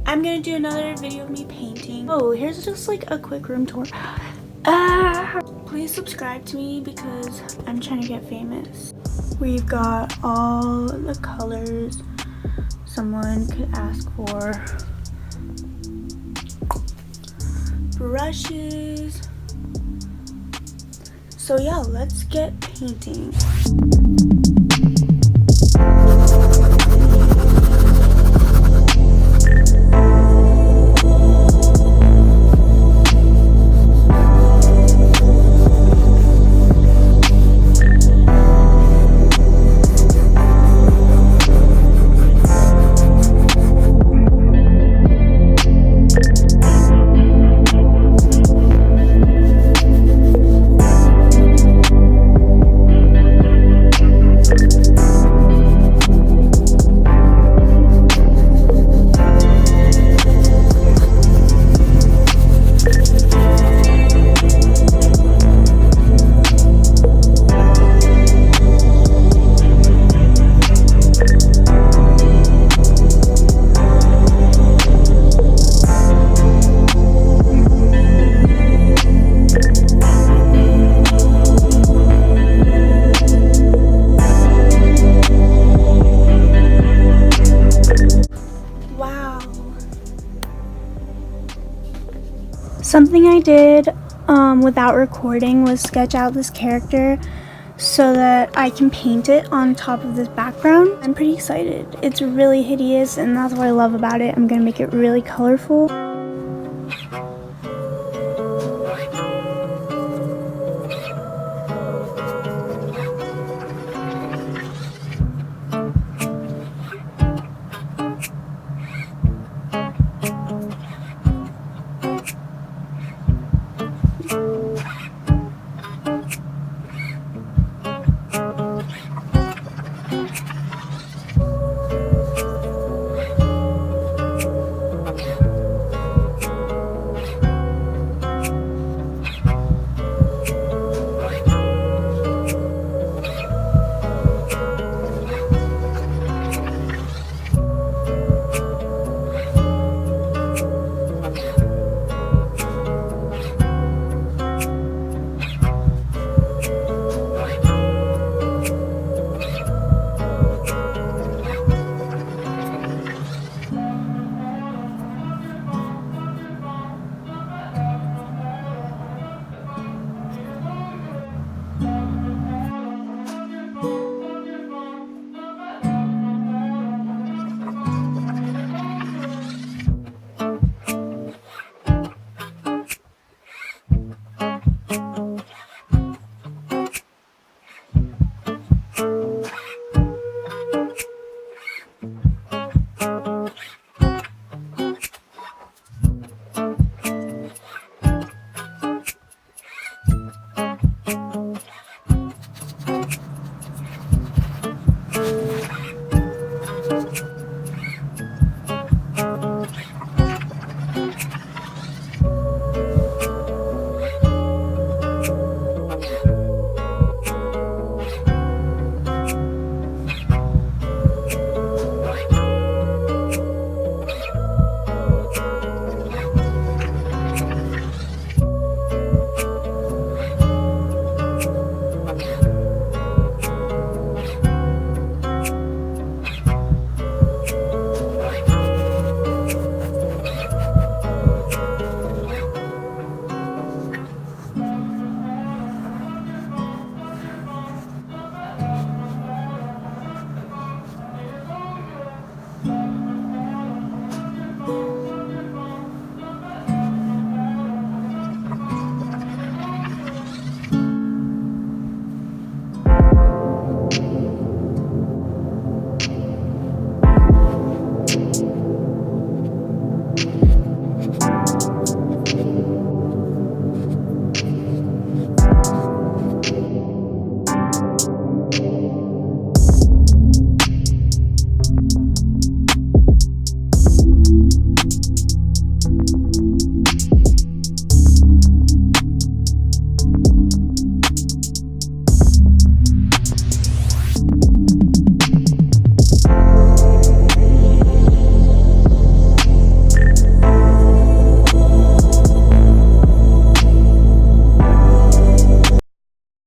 I'm gonna do another video of me painting. Oh, here's just like a quick room tour. Please subscribe to me because I'm trying to get famous. We've got all the colors someone could ask for. Brushes. So yeah, let's get painting. Something I did without recording was sketch out this character so that I can paint it on top of this background. I'm pretty excited. It's really hideous and that's what I love about it. I'm gonna make it really colorful.